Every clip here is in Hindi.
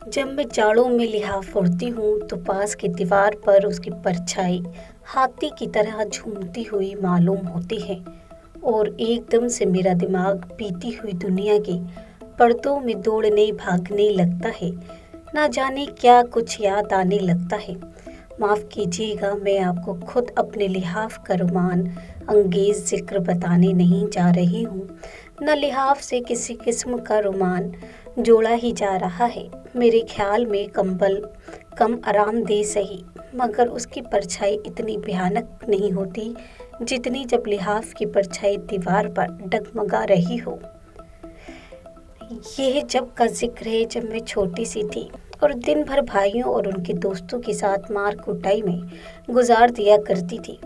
जब मैं जाड़ों में लिहाफ ओढ़ती हूँ तो पास की दीवार पर उसकी परछाई हाथी की तरह झूमती हुई मालूम होती है और एकदम से मेरा दिमाग बीती हुई दुनिया की पर्दों में दौड़ने भागने लगता है। ना जाने क्या कुछ याद आने लगता है। माफ़ कीजिएगा, मैं आपको खुद अपने लिहाफ का रोमान अंगेज ज़िक्र बताने नहीं जा रही हूँ। न लिहाफ से किसी किस्म का रोमान जोड़ा ही जा रहा है। मेरे ख्याल में कंबल कम आरामदेह सही, मगर उसकी परछाई इतनी भयानक नहीं होती जितनी जब लिहाफ की परछाई दीवार पर डगमगा रही हो। यह जब का जिक्र है जब मैं छोटी सी थी और दिन भर भाइयों और उनके दोस्तों के साथ मार कुटाई में गुजार दिया करती थी।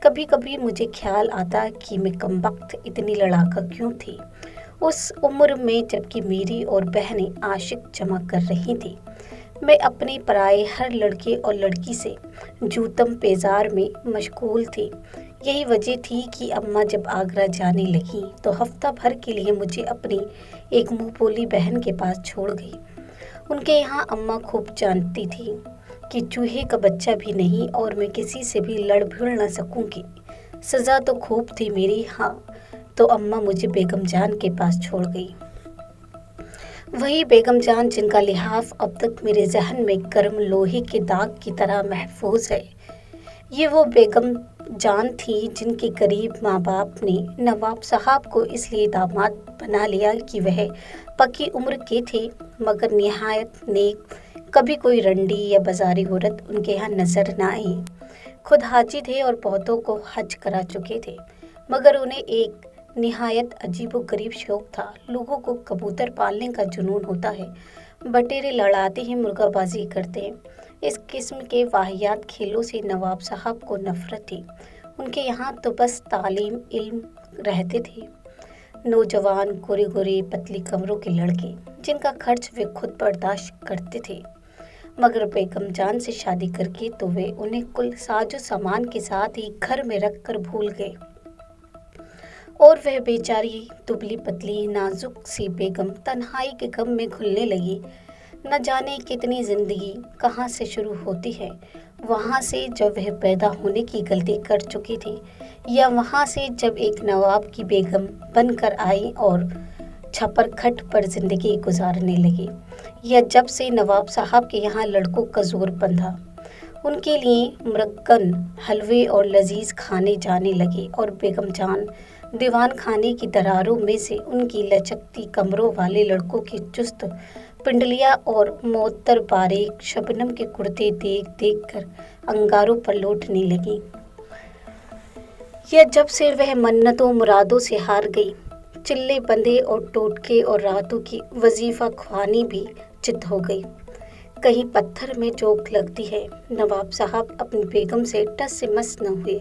कभी कभी मुझे ख्याल आता कि मैं कमबख्त इतनी लड़ाका क्यों थी उस उम्र में, जबकि मेरी और बहनें आशिक जमा कर रही थी। मैं अपने पराये हर लड़के और लड़की से जूतम पेजार में मशगूल थी। यही वजह थी कि अम्मा जब आगरा जाने लगी तो हफ्ता भर के लिए मुझे अपनी एक मुंह बोली बहन के पास छोड़ गई। उनके यहाँ अम्मा खूब जानती थी कि चूहे का बच्चा भी नहीं और मैं किसी से भी लड़ भिड़ न सकूंगी। सज़ा तो खूब थी मेरी। हाँ, तो अम्मा मुझे बेगम जान के पास छोड़ गई। वही बेगम जान जिनका लिहाफ अब तक मेरे जहन में गर्म लोहे के दाग की तरह महफूज है। ये वो बेगम जान थी जिनके गरीब माँ बाप ने नवाब साहब को इसलिए दामाद बना लिया कि वह पक्की उम्र के थे, मगर निहायत नेक। कभी कोई रंडी या बाजारी औरत उनके यहाँ नजर ना आई। खुद हाजी थे और बहुतों को हज करा चुके थे, मगर उन्हें एक निहायत अजीबो गरीब शौक था। लोगों को कबूतर पालने का जुनून होता है, बटेरे लड़ाते हैं, मुर्गाबाजी करते हैं। इस किस्म के वाहियात खेलों से नवाब साहब को नफरत थी। उनके यहाँ तो बस तालीम इल्म रहते थे। नौजवान गोरे गोरे पतली कमरों के लड़के जिनका खर्च वे खुद बर्दाश्त करते थे, मगर बेगम जान से शादी करके तो वे उन्हें कुल साजो सामान के साथ ही घर में रख कर भूल गए और वह बेचारी दुबली पतली नाजुक सी बेगम तन्हाई के गम में घुलने लगी। न जाने कितनी जिंदगी कहाँ से शुरू होती है, वहाँ से जब वह पैदा होने की गलती कर चुकी थी, या वहाँ से जब एक नवाब की बेगम बनकर आई और छपर खट पर जिंदगी गुजारने लगी, या जब से नवाब साहब के यहाँ लड़कों का जोर बंधा, उनके लिए मुरक्कन हलवे और लजीज खाने जाने लगे और बेगम जान दीवान खाने की दरारों में से उनकी लचकती कमरों वाले लड़कों की चुस्त पिंडलियाँ और मोअत्तर बारीक शबनम के कुर्ते देख देख कर अंगारों पर लौटने लगी। या जब से वह मन्नतों मुरादों से हार गई, चिल्ले बंधे और टोटके और रातों की वजीफा ख्वानी भी चित हो गई। कहीं पत्थर में चोट लगती है। नवाब साहब अपनी बेगम से टस से मस न हुए।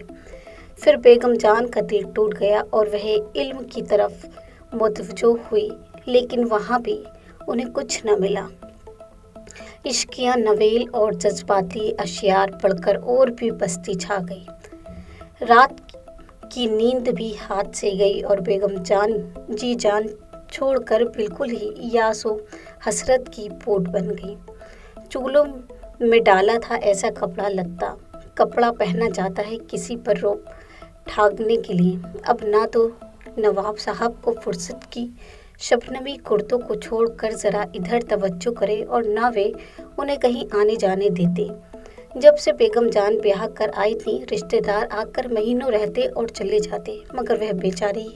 फिर बेगम जान का दिल टूट गया और वह इल्म की तरफ मुतवज्जो हुई, लेकिन वहाँ भी उन्हें कुछ न मिला। इश्किया नवेल और जज्बाती अशियार पढ़कर और भी बस्ती छा गई। रात की नींद भी हाथ से गई और बेगम जान जी जान छोड़कर बिल्कुल ही यासो हसरत की पोट बन गई। चूलों में डाला था ऐसा कपड़ा लत्ता, कपड़ा पहना जाता है किसी पर रोब ठागने के लिए। अब ना तो नवाब साहब को फुर्सत की शबनमी कुर्तों को छोड़कर ज़रा इधर तवज्जो करे और ना वे उन्हें कहीं आने जाने देते। जब से बेगम जान ब्याह कर आई थी, रिश्तेदार आकर महीनों रहते और चले जाते, मगर वह बेचारी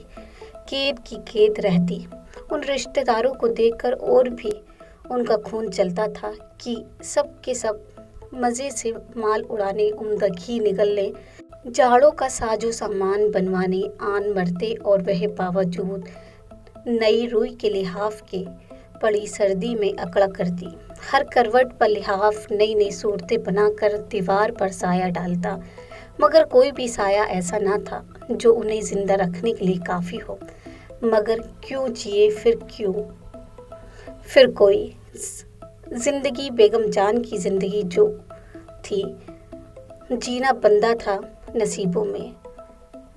कैद की कैद रहती। उन रिश्तेदारों को देखकर और भी उनका खून चलता था कि सब के सब मज़े से माल उड़ाने, उम्दा घी निगलने, जाड़ों का साजो सामान बनवाने आन मरते, और वह बावजूद नई रुई के लिहाफ के पड़ी सर्दी में अकड़ा करती। हर करवट पर लिहाफ नई नई सूरतें बनाकर दीवार पर साया डालता, मगर कोई भी साया ऐसा ना था जो उन्हें जिंदा रखने के लिए काफ़ी हो। मगर क्यों जिए, फिर क्यों, फिर कोई जिंदगी बेगम जान की जिंदगी जो थी, जीना बंदा था नसीबों में,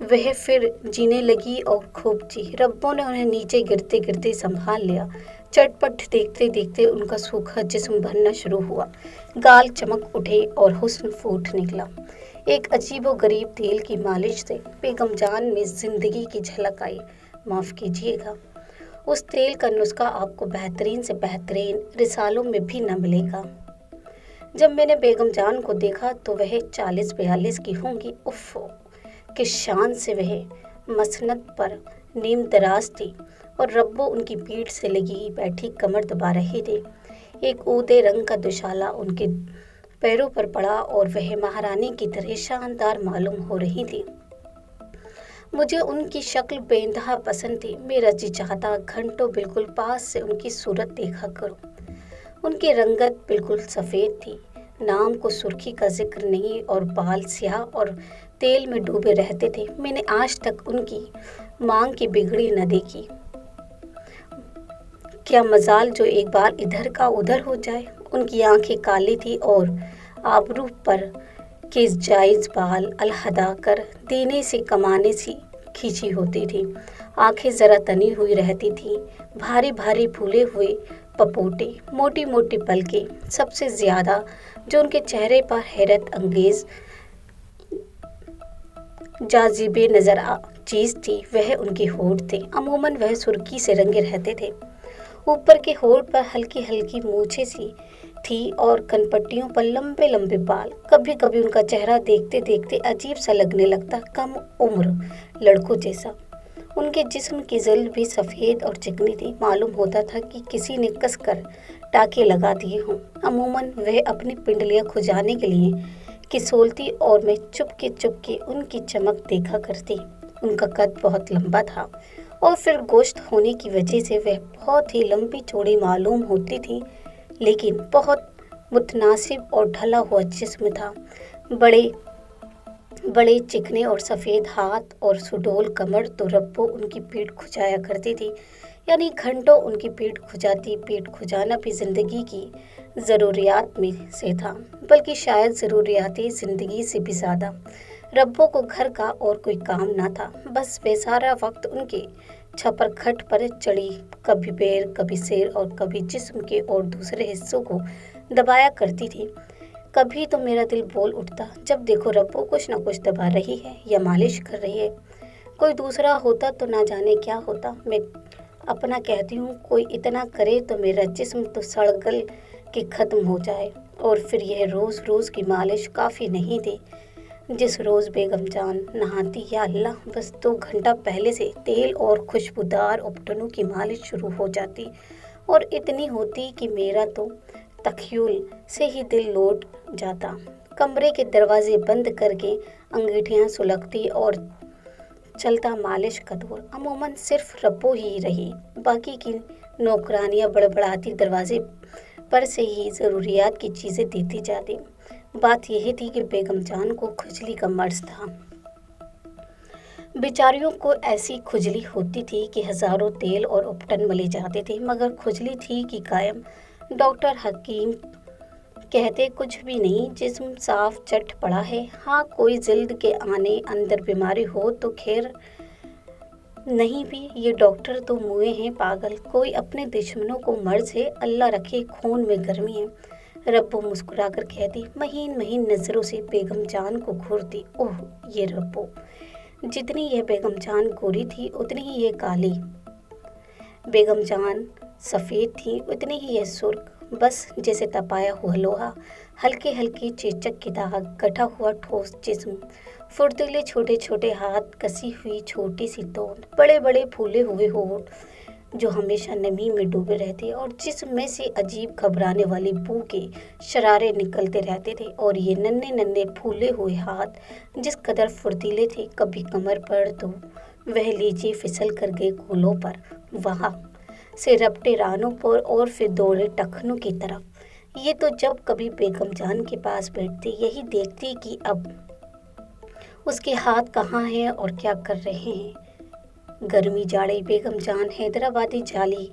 वह फिर जीने लगी और खूब जी। रब्बों ने उन्हें नीचे गिरते गिरते संभाल लिया। चटपट देखते देखते उनका सूखा जिस्म भरना शुरू हुआ, गाल चमक उठे और हुस्न फूट निकला। एक अजीबो-गरीब तेल की मालिश से बेगम जान में जिंदगी की झलक आई। माफ़ कीजिएगा, उस तेल का नुस्खा आपको बेहतरीन से बेहतरीन रिसालों में भी न मिलेगा। जब मैंने बेगम जान को देखा तो वह 40-42 की होंगी। उफ़, किस शान से वह मसनद पर नीम दराज थी और रब्बो उनकी पीठ से लगी बैठी कमर दबा रहे थे। एक ऊदे रंग का दुशाला उनके पैरों पर पड़ा और वह महारानी की तरह शानदार मालूम हो रही थी। मुझे उनकी शक्ल बेइंतहा पसंद थी। मेरा जी चाहता घंटों बिल्कुल पास से उनकी सूरत देखा करूं। उनकी रंगत बिल्कुल सफ़ेद थी, नाम को सुर्खी का जिक्र नहीं और बाल स्याह और तेल में डूबे रहते थे। मैंने आज तक उनकी मांग की बिगड़ी न देखी। क्या मजाल जो एक बार इधर का उधर हो जाए। उनकी आंखें काली थी और आबरू पर के जायज बाल अलहदा कर देने से कमाने सी खींची होती थी। आंखें जरा तनी हुई रहती थीं, भारी भारी फूले हुए पपोटे, मोटी मोटी पलकें। सबसे ज्यादा जो उनके चेहरे पर हैरत अंगेज जाजिबे नजर चीज थी वह उनके होठ थे। अमूमन वह सुर्खी से रंगे रहते थे। ऊपर के होठ पर हल्की हल्की मूछें सी थी और कनपट्टियों पर लंबे लंबे बाल। कभी कभी उनका चेहरा देखते देखते अजीब सा लगने लगता, कम उम्र लड़कों जैसा। उनके जिस्म की जल भी सफ़ेद और चिकनी थी। मालूम होता था कि किसी ने कसकर टाके लगा दिए हों। अमूमन वह अपनी पिंडलियां खुजाने के लिए किसोलती और मैं चुपके उनकी चमक देखा करती। उनका कद बहुत लंबा था और फिर गोश्त होने की वजह से वह बहुत ही लंबी चौड़ी मालूम होती थी, लेकिन बहुत मुतनासिब और ढला हुआ जिस्म था। बड़े बड़े चिकने और सफ़ेद हाथ और सुडौल कमर। तो रब्बो उनकी पीठ खुजाया करती थी, यानी घंटों उनकी पीठ खुजाती। पीठ खुजाना भी ज़िंदगी की ज़रूरियात में से था, बल्कि शायद ज़रूरियाती ज़िंदगी से भी ज़्यादा। रब्बो को घर का और कोई काम ना था, बस वे सारा वक्त उनके छपरखट पर चढ़ी कभी पैर कभी सिर और कभी जिस्म के और दूसरे हिस्सों को दबाया करती थी। कभी तो मेरा दिल बोल उठता, जब देखो रब्बो कुछ ना कुछ दबा रही है या मालिश कर रही है। कोई दूसरा होता तो ना जाने क्या होता। मैं अपना कहती हूँ, कोई इतना करे तो मेरा जिस्म तो सड़ गल के ख़त्म हो जाए। और फिर यह रोज़ रोज़ की मालिश काफ़ी नहीं थी। जिस रोज़ बेगम जान नहाती, या अल्लाह, बस 2 घंटा पहले से तेल और खुशबूदार उपटनों की मालिश शुरू हो जाती और इतनी होती कि मेरा तो तखयूल से ही दिल लौट जाता। कमरे के दरवाजे बंद करके अंगीठियां सुलगती और चलता मालिश का दौर। अमूमन सिर्फ रब्बो ही रही, बाकी की नौकरानियां बड़बड़ाती दरवाजे पर से ही ज़रूरियात की चीज़ें देती जाती। बात यह थी कि बेगम जान को खुजली का मर्ज था। बेचारियों को ऐसी खुजली होती थी कि हजारों तेल और उपटन मले जाते थे, मगर खुजली थी कि कायम। डॉक्टर हकीम कहते कुछ भी नहीं, जिस्म साफ चट पड़ा है। हाँ, कोई जल्द के आने अंदर बीमारी हो तो खैर, नहीं भी, ये डॉक्टर तो मुए हैं पागल। कोई अपने दुश्मनों को मर्ज है, अल्लाह रखे खून में गर्मी है। रब्बो मुस्कुराकर कहती, महीन महीन नज़रों से बेगम जान को घूरती। ओह ये रब्बो, जितनी यह बेगम जान गोरी थी उतनी ही यह काली। बेगम जान सफ़ेद थी उतनी ही यह सुर्ख, बस जैसे तपाया हुआ लोहा। हल्के हल्के चेचक के दाग, गढ़ा हुआ ठोस जिस्म, फुर्तीले छोटे छोटे हाथ, कसी हुई छोटी सी तोंद, बड़े बड़े फूले हुए होंठ जो हमेशा नमी में डूबे रहते और जिस्म में से अजीब घबराने वाली बू के शरारे निकलते रहते थे। और ये नन्हे नन्हे फूले हुए हाथ जिस कदर फुर्तीले थे, कभी कमर पर तो वह लीची फिसल कर गए कोलों पर, वहाँ से रपटे रानों पर और फिर दौड़े टखनों की तरफ। ये तो जब कभी बेगम जान के पास बैठती यही देखती कि अब उसके हाथ कहाँ हैं और क्या कर रहे हैं। गर्मी जाड़े बेगम जान हैदराबादी जाली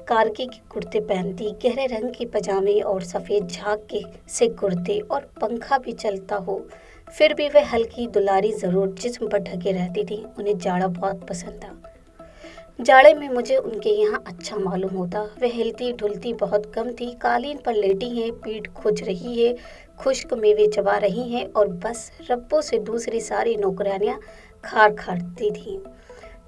कारके के कुर्ते पहनती, गहरे रंग के पजामे और सफ़ेद झाग के से कुर्ते, और पंखा भी चलता हो फिर भी वह हल्की दुलारी ज़रूर जिस्म पर ढके रहती थी। उन्हें जाड़ा बहुत पसंद था। जाड़े में मुझे उनके यहाँ अच्छा मालूम होता। वे हिलती ढुलती बहुत कम थी, कालीन पर लेटी हैं, पीठ खुज रही है, खुश्क मेवे चबा रही हैं और बस रब्बों से दूसरी सारी नौकरानियाँ खार खाती थीं।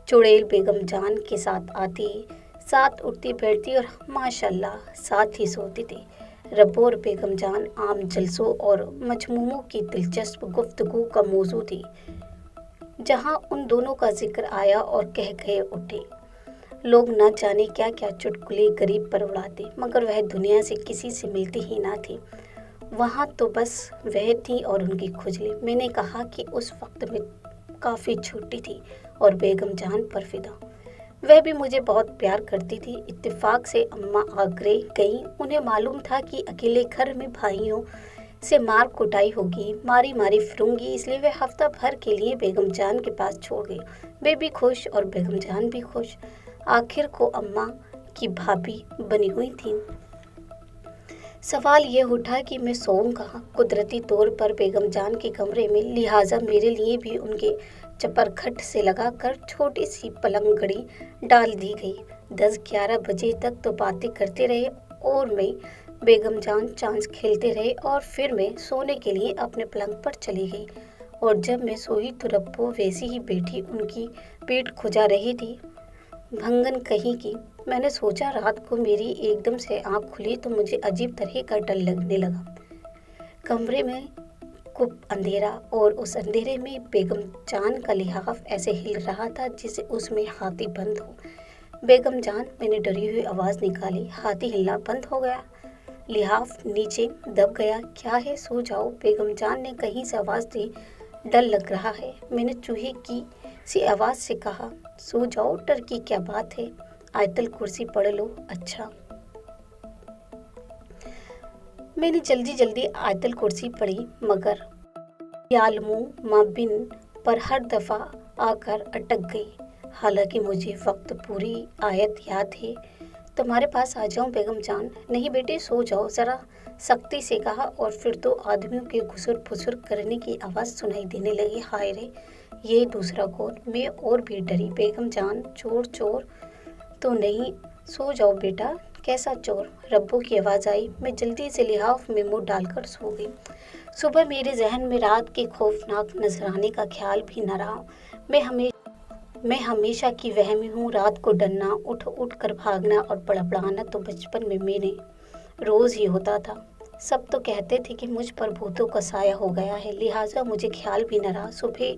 चुड़ैल बेगम जान के साथ आती, साथ उठती बैठती और माशाल्लाह साथ ही सोती थी। रब्बो और बेगम जान आम जलसों और मजमूमों की दिलचस्प गुफ्तगू का मौजू थी, जहाँ उन दोनों का जिक्र आया और कह गए उठे। लोग न जाने क्या क्या चुटकुले गरीब पर उड़ाते, मगर वह दुनिया से किसी से मिलती ही ना थी। वहाँ तो बस वह थी और उनकी खुजली। मैंने कहा कि उस वक्त मैं काफ़ी छोटी थी और बेगम जान पर फिदा। वह भी मुझे बहुत प्यार करती थी। इत्तेफाक से अम्मा आगरे गई। उन्हें मालूम था कि अकेले घर में भाइयों से मार कुटाई होगी, मारी मारी फिरूंगी, इसलिए वे हफ्ता भर के लिए बेगम जान के पास छोड़ गई। वे भी खुश और बेगम जान भी खुश। आखिर को अम्मा की भाभी बनी हुई थी। सवाल ये उठा कि मैं सोऊं कहाँ। कुदरती तौर पर बेगम जान के कमरे में, लिहाजा मेरे लिए भी उनके चपरखट से लगाकर छोटी सी पलंगड़ी डाल दी गई। 10-11 बजे तक तो बातें करते रहे और मैं बेगम जान चांस खेलते रहे और फिर मैं सोने के लिए अपने पलंग पर चली गई। और जब मैं सोई तो रब्बो वैसी ही बैठी उनकी पीठ खुजा रही थी, भंगन कहीं की। मैंने सोचा रात को मेरी एकदम से आंख खुली तो मुझे अजीब तरह का डर लगने लगा। कमरे में खूब अंधेरा और उस अंधेरे में बेगम जान का लिहाफ ऐसे हिल रहा था जैसे उसमें हाथी बंद हो। बेगम जान, मैंने डरी हुई आवाज़ निकाली। हाथी हिलना बंद हो गया, लिहाफ नीचे दब गया। क्या है, सो जाओ। बेगम जान ने कहीं से आवाज़ दी। डर लग रहा है। मैंने चूहे की सी आवाज़ से कहा, सो जाओ, डर की क्या बात है, आयतल कुर्सी पढ़ लो। अच्छा। मैंने जल्दी जल्दी आयतल कुर्सी पढ़ी, मगर यालमू माबिन पर हर दफ़ा आकर अटक गई। हालांकि मुझे वक्त पूरी आयत याद है। तुम्हारे पास आ जाऊं बेगम जान? नहीं बेटे, सो जाओ, ज़रा सख्ती से कहा। और फिर तो आदमियों के घुसुर फुसुर करने की आवाज़ सुनाई देने लगी। हाय रे, ये दूसरा कौन? मैं और भी डरी। बेगम जान, चोर चोर तो नहीं? सो जाओ बेटा। कैसा चोर? रब्बो की आवाज़ आई। मैं जल्दी से लिहाफ में मुंह डालकर सो गई। सुबह मेरे जहन में रात के खौफनाक नजराने का ख्याल भी न रहा। मैं हमेशा की वहमी हूँ। रात को डरना, उठ उठ कर भागना और बड़बड़ाना तो बचपन में मैंने रोज़ ही होता था। सब तो कहते थे कि मुझ पर भूतों का साया हो गया है, लिहाजा मुझे ख्याल भी न रहा। सुबह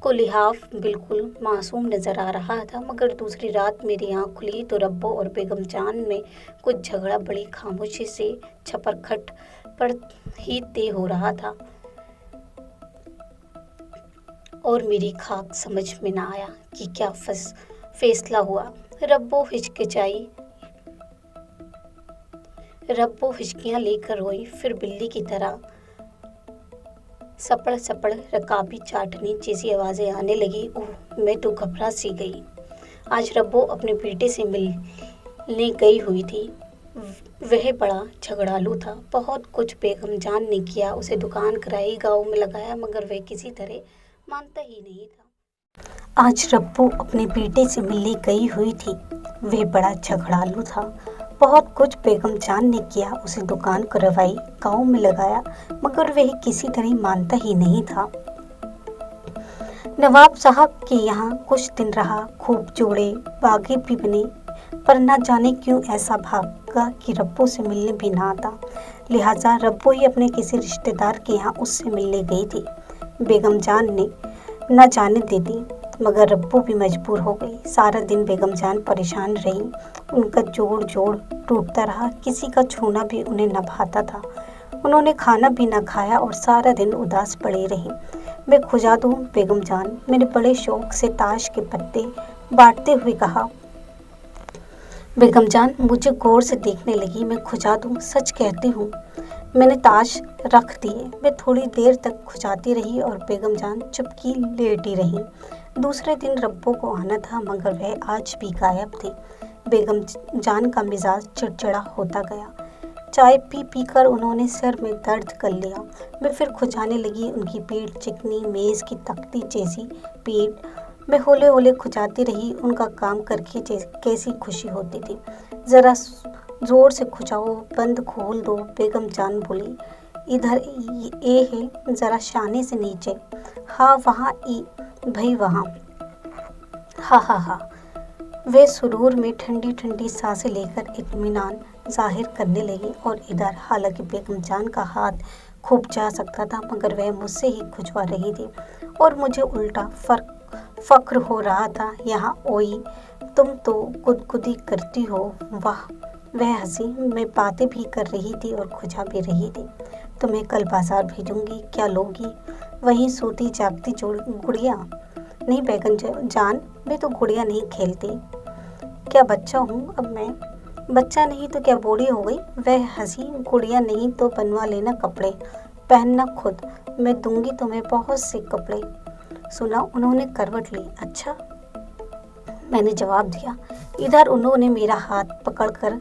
को लिहाफ बिल्कुल मासूम नज़र आ रहा था, मगर दूसरी रात मेरी आँख खुली तो रब्बो और बेगम जान में कुछ झगड़ा बड़ी खामोशी से छपरखट पर ही तय हो रहा था और मेरी खाक समझ में ना आया कि क्या फैसला हुआ। रब्बो हिचकियाँ लेकर रोई, फिर बिल्ली की तरह सपड़ सपड़ रकाबी चाटनी जैसी आवाज़ें आने लगी। ओह, मैं तो घबरा सी गई। आज रब्बो अपने बेटे से मिलने गई हुई थी। वह बड़ा झगड़ालू था। बहुत कुछ बेगम जान ने किया, उसे दुकान कराई, गाँव में लगाया, मगर वह किसी तरह मानता ही नहीं था। आज रब्बो अपने बेटे से मिलने गई हुई थी। वह बड़ा झगड़ालू था। बहुत कुछ बेगम जान ने किया, उसे दुकान करवाई, गाँव में लगाया, मगर वह किसी तरह मानता ही नहीं था। नवाब साहब के यहाँ कुछ दिन रहा, खूब जोड़े बागे भी बने, पर न जाने क्यों ऐसा भागा कि रब्बो से मिलने भी ना आता। लिहाजा रब्बो ही अपने किसी रिश्तेदार के यहाँ उससे मिलने गई थी। बेगम जान ने न जाने दे दी, मगर रब्बो भी मजबूर हो गई। सारा दिन बेगम जान परेशान रही। उनका जोड़ जोड़ टूटता रहा। किसी का छूना भी उन्हें न भाता था। उन्होंने खाना भी न खाया और सारा दिन उदास पड़े रही। मैं खुजा दूँ बेगम जान? मैंने बड़े शौक से ताश के पत्ते बांटते हुए कहा। बेगम जान मुझे गौर से देखने लगी। मैं खुजा दूँ? सच कहती हूँ। मैंने ताश रख दिए। मैं थोड़ी देर तक खुजाती रही और बेगम जान चुपकी लेटी रही। दूसरे दिन रब्बो को आना था, मगर वह आज भी गायब थी। बेगम जान का मिजाज चिड़चिड़ा होता गया। चाय पी पी कर उन्होंने सिर में दर्द कर लिया। मैं फिर खुजाने लगी। उनकी पीठ चिकनी मेज़ की तख्ती जैसी पीठ, मैं होले होले खुजाती रही। उनका काम करके कैसी खुशी होती थी। ज़रा ज़ोर से खुजाओ, बंद खोल दो, बेगम जान बोली। इधर ये है, ज़रा शाने से नीचे। हाँ वहाँ भाई वहाँ। हा हा हा। वे सुरूर में ठंडी ठंडी सांसें लेकर इत्मीनान जाहिर करने लगी। और इधर हालांकि बेगम जान का हाथ खूब जा सकता था, मगर वह मुझसे ही खुजवा रही थी और मुझे उल्टा फक्र हो रहा था। यहाँ ओई, तुम तो गुदगुदी करती हो। वाह। वह हंसी। मैं बातें भी कर रही थी और खुजा भी रही थी। तुम्हें कल बाजार भेजूंगी, क्या लोगी? वहीं सोती जागती गुड़िया? नहीं बेगम जान, मैं तो गुड़िया नहीं खेलती। क्या बच्चा हूँ अब मैं? बच्चा नहीं तो क्या बूढ़ी हो गई? वह हंसी। गुड़िया नहीं तो बनवा लेना कपड़े, पहनना खुद। मैं दूंगी तुम्हें बहुत से कपड़े। सुना, उन्होंने करवट ली। अच्छा, मैंने जवाब दिया। इधर उन्होंने मेरा हाथ पकड़कर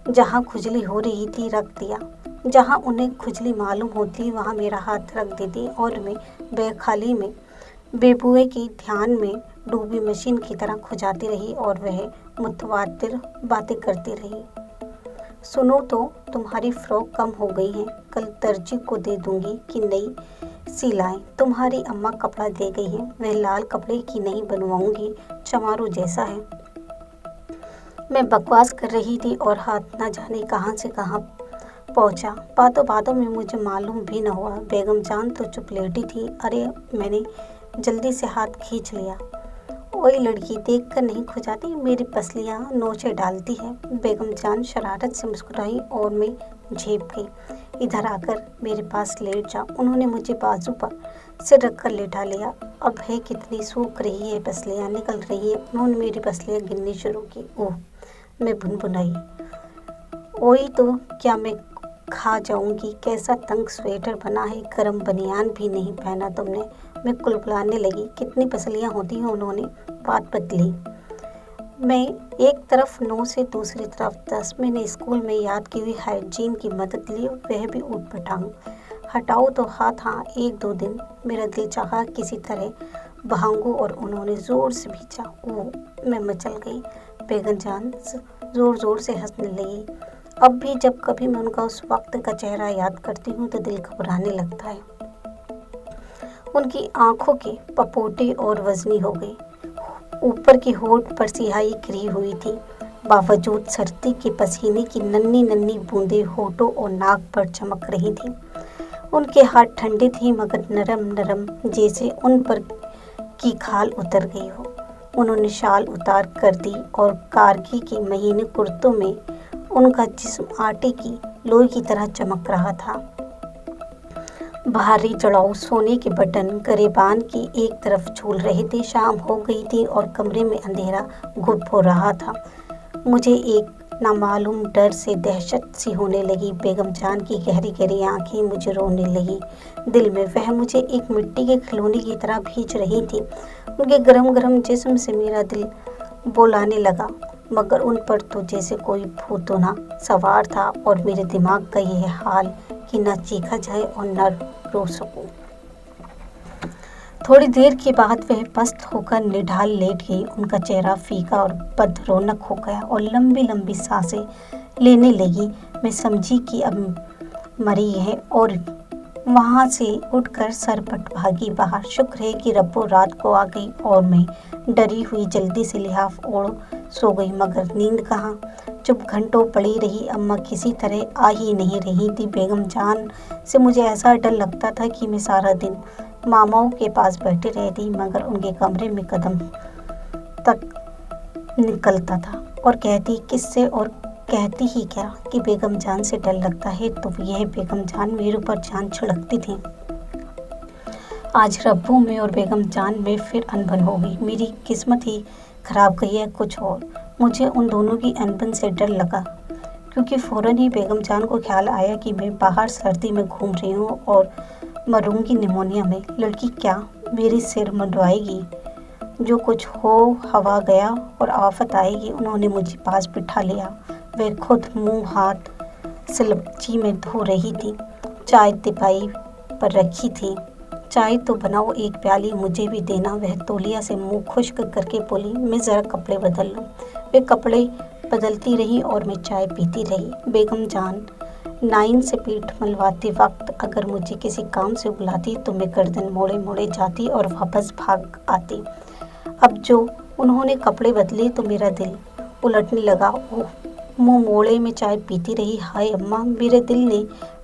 जहाँ खुजली हो रही थी रख दिया। जहाँ उन्हें खुजली मालूम होती वहाँ मेरा हाथ रख देती और मैं बेखाली में बेबुए की ध्यान में डूबी मशीन की तरह खुजाती रही और वह मुतवातिर बातें करती रही। सुनो तो, तुम्हारी फ्रॉक कम हो गई है, कल दर्जी को दे दूंगी कि नई सिलाएं। तुम्हारी अम्मा कपड़ा दे गई है, वह लाल कपड़े की नहीं बनवाऊंगी, चमारू जैसा है। मैं बकवास कर रही थी और हाथ न जाने कहाँ से कहाँ पहुंचा। बातों में मुझे मालूम भी न हुआ बेगम जान तो चुप लेटी थी। अरे, मैंने जल्दी से हाथ खींच लिया। ओए लड़की, देख कर नहीं खुजाती, मेरी पसलियाँ नोचे डालती है। बेगम जान शरारत से मुस्कुराई और मैं झेप गई। इधर आकर मेरे पास लेट जा। उन्होंने मुझे बाजू पर सिर रखकर लेटा लिया। अब है कितनी सूख रही है, पसलियाँ निकल रही है। उन्होंने मेरी पसलियाँ गिननी शुरू की। ओह, मैं भुनभुनाई। ओई तो क्या मैं खा जाऊंगी, कैसा तंग स्वेटर बना है, गर्म बनियान भी नहीं पहना तुमने। मैं कुलकुलाने लगी। कितनी पसलियाँ होती हैं? उन्होंने बात बदली। मैं एक तरफ 9 से दूसरी तरफ 10। मैंने स्कूल में याद की हुई हाइजीन की मदद ली, वह भी ऊट पटांग। हटाओ तो हाथ। हाँ, 1-2 दिन। मेरा दिल चाहा किसी तरह भागूं और उन्होंने जोर से भींचा। ओह, मैं मचल गई। बेगम जान जोर जोर से हंसने लगी। अब भी जब कभी मैं उनका उस वक्त का चेहरा याद करती हूँ तो दिल घबराने लगता है। उनकी आंखों के पपोटे और वजनी हो गए। ऊपर की होठ पर सिहाई गिरी हुई थी। बावजूद सर्दी के पसीने की नन्ही नन्ही बूंदें होठों और नाक पर चमक रही थी। उनके हाथ ठंडे थे मगर नरम नरम, जैसे उन पर की खाल उतर गई हो। उन्होंने शाल उतार कर दी और कारगी के महीने कुर्तों में उनका जिस्म आटे की लोई की तरह चमक रहा था। भारी चढ़ाऊ सोने के बटन गरेबान की एक तरफ झूल रहे थे। शाम हो गई थी और कमरे में अंधेरा घुप हो रहा था। मुझे एक नामालूम डर से दहशत सी होने लगी। बेगम जान की गहरी गहरी आंखें मुझे रोने लगी। दिल में वह मुझे एक मिट्टी के खिलौने की तरह भींच रही थी। उनके गरम गरम जिस्म से मेरा दिल बोलाने लगा, मगर उन पर तो जैसे कोई भूतोना सवार था और मेरे दिमाग का यह हाल कि न चीखा जाए और न रो सकूं। थोड़ी देर के बाद वह पस्त होकर निढाल लेट गई। उनका चेहरा फीका और बद रौनक हो गया और लंबी लंबी सांसें लेने लगी। मैं समझी कि अब मरी है और वहाँ से उठकर सरपट भागी बाहर। शुक्र है कि रब्बो रात को आ गई और मैं डरी हुई जल्दी से लिहाफ ओढ़ सो गई, मगर नींद कहाँ। चुप घंटों पड़ी रही। अम्मा किसी तरह आ ही नहीं रही थी। बेगम जान से मुझे ऐसा डर लगता था कि मैं सारा दिन मामाओं के पास बैठी रहती, मगर उनके कमरे में कदम तक निकलता था और कहती किससे और कहती ही क्या कि बेगम जान से डर लगता है, तो यह बेगम जान मेरे ऊपर जान छिड़कती थी। आज रब्बू में और बेगम जान में फिर अनबन हो गई। मेरी किस्मत ही खराब गई है कुछ और। मुझे उन दोनों की अनबन से डर लगा, क्योंकि फ़ौरन ही बेगम जान को ख्याल आया कि मैं बाहर सर्दी में घूम रही हूँ और मरूंगी निमोनिया में। लड़की क्या मेरी सिर मंडवाएगी? जो कुछ हो हवा गया और आफत आएगी। उन्होंने मुझे पास बिठा लिया। वह खुद मुंह हाथ सिलबची में धो रही थी। चाय तिपाई पर रखी थी। चाय तो बनाओ, एक प्याली मुझे भी देना। वह तौलिया से मुंह खुश्क करके बोली, मैं ज़रा कपड़े बदल लूँ। वे कपड़े बदलती रही और मैं चाय पीती रही। बेगम जान नाइन से पीठ मलवाते वक्त अगर मुझे किसी काम से बुलाती तो मैं गर्दन मोड़े मोड़े जाती और वापस भाग आती। अब जो उन्होंने कपड़े बदले तो मेरा दिल उलटने लगा। ओह, मुंह मोड़े में चाय पीती रही। हाय अम्मा, मेरे दिल ने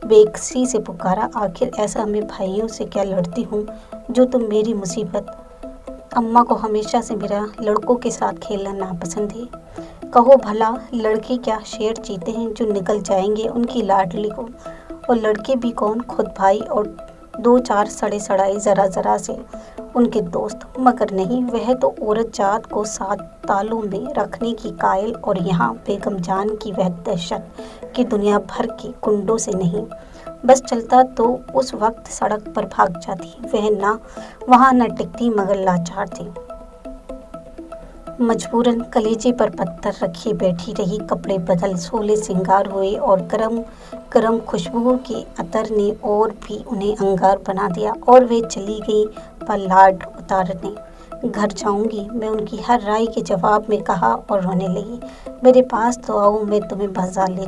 बेकसी से पुकारा, आखिर ऐसा मैं भाइयों से क्या लड़ती हूँ जो तुम मेरी मुसीबत। अम्मा को हमेशा से मेरा लड़कों के साथ खेलना नापसंद है। कहो भला, लड़के क्या शेर चीते हैं जो निकल जाएंगे उनकी लाडली को, और लड़के भी कौन, खुद भाई और दो चार सड़े सड़ाई जरा जरा से उनके दोस्त। मगर नहीं, वह तो औरत जात को सात तालों में रखने की कायल, और यहाँ बेगम जान की वह दहशत कि दुनिया भर के कुंडों से नहीं बस चलता तो उस वक्त सड़क पर भाग जाती। वह ना वहाँ न टिकती मगर लाचार थी। मजबूरन कलेजे पर पत्थर रखी बैठी रही। कपड़े बदल, सोले सिंगार हुए और गरम गरम खुशबुओं के अतर ने और भी उन्हें अंगार बना दिया, और वे चली गई पलाड उतारने। घर जाऊंगी, मैं उनकी हर राय के जवाब में कहा और रोने लगी। मेरे पास तो आओ, मैं तुम्हें बाजार ले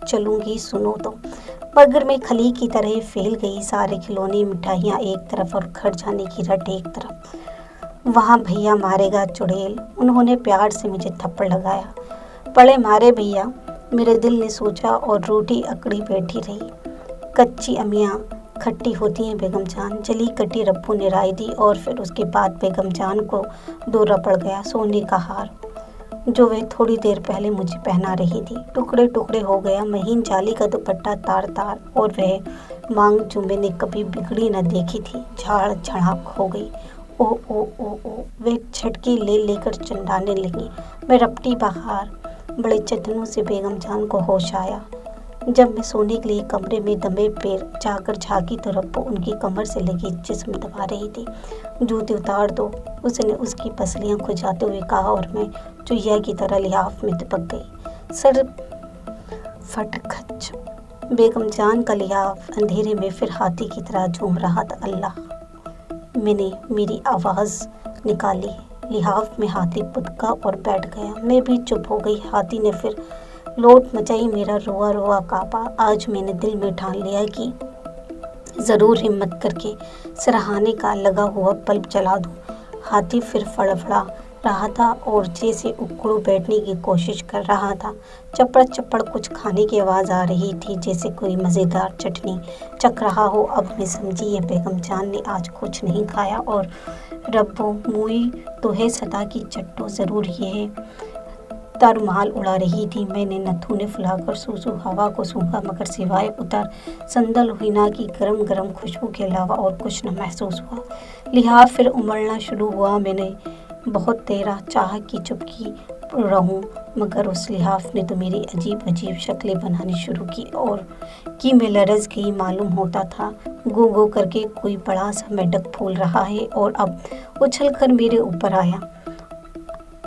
चलूंगी, सुनो तो। मगर मैं खली की तरह फैल गई। सारे खिलौने मिठाइयाँ एक तरफ और घर जाने की रट एक तरफ। वहाँ भैया मारेगा चुड़ैल, उन्होंने प्यार से मुझे थप्पड़ लगाया। पड़े मारे भैया, मेरे दिल ने सोचा और रोटी अकड़ी बैठी रही। कच्ची अमियाँ खट्टी होती हैं बेगम जान, जली कटी रब्बू ने राय दी। और फिर उसके बाद बेगम जान को दौरा पड़ गया। सोने का हार जो वह थोड़ी देर पहले मुझे पहना रही थी टुकड़े टुकड़े हो गया। महीन जाली का दुपट्टा तार तार, और वह मांग जो मैंने कभी बिगड़ी न देखी थी झाड़ झड़ाक हो गई। ओ ओ ओ ओ, वे झटके ले लेकर चंडाने लगी। मैं रपटी बाहर। बड़े चतनों से बेगम जान को होश आया। जब मैं सोने के लिए कमरे में दमे पैर जाकर झांकी तो रब्बू उनकी कमर से लगी जिस्म दबा रही थी। जूते उतार दो, उसने उसकी पसलियां खुजाते हुए कहा, और मैं चुहिया की तरह लिहाफ में चिपक गई। सर फट खच। बेगम जान का लिहाफ अंधेरे में फिर हाथी की तरह झूम रहा था। अल्लाह, मैंने मेरी आवाज़ निकाली। लिहाफ में हाथी पुदका और बैठ गया। मैं भी चुप हो गई। हाथी ने फिर लोट मचाई। मेरा रोआ रोआ कांपा। आज मैंने दिल में ठान लिया कि ज़रूर हिम्मत करके सराहाने का लगा हुआ बल्ब जला दूं। हाथी फिर फड़फड़ा रहा था और जैसे उकड़ू बैठने की कोशिश कर रहा था। चपड़ चपड़ कुछ खाने की आवाज़ आ रही थी, जैसे कोई मज़ेदार चटनी चख रहा हो। अब मैं समझी ये बेगम जान ने आज कुछ नहीं खाया, और रब्बो मुई तो है सदा की चट्टो, ज़रूर ये है। तारुमाल उड़ा रही थी। मैंने नथुने फुलाकर सूसू हवा को सूंघा, मगर सिवाय उतर संदल हुईना की गरम गरम खुशबू के अलावा और कुछ न महसूस हुआ। लिहाफ फिर उमड़ना शुरू हुआ। मैंने बहुत तेरा चाह कि चुपकी रहूं, मगर उस लिहाफ ने तो मेरी अजीब अजीब शक्लें बनानी शुरू की, और कि मैं लरज़ गई मालूम होता था। गो गो करके कोई बड़ा सा मेढक फूल रहा है और अब उछल कर मेरे ऊपर आया।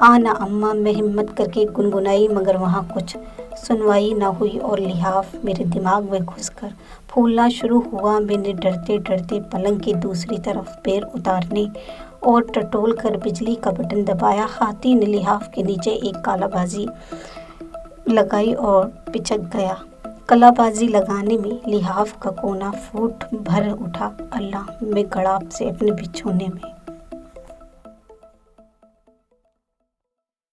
आना अम्मा, मैं हिम्मत करके गुनगुनाई, मगर वहाँ कुछ सुनवाई न हुई और लिहाफ मेरे दिमाग में घुसकर फूलना शुरू हुआ। मैंने डरते डरते पलंग की दूसरी तरफ पैर उतारने और टटोल कर बिजली का बटन दबाया। हाथी ने लिहाफ के नीचे एक कालाबाजी लगाई और पिचक गया। कलाबाजी लगाने में लिहाफ का कोना फूट भर उठा। अल्लाह, मैं गड़ाप से अपने बिछोने में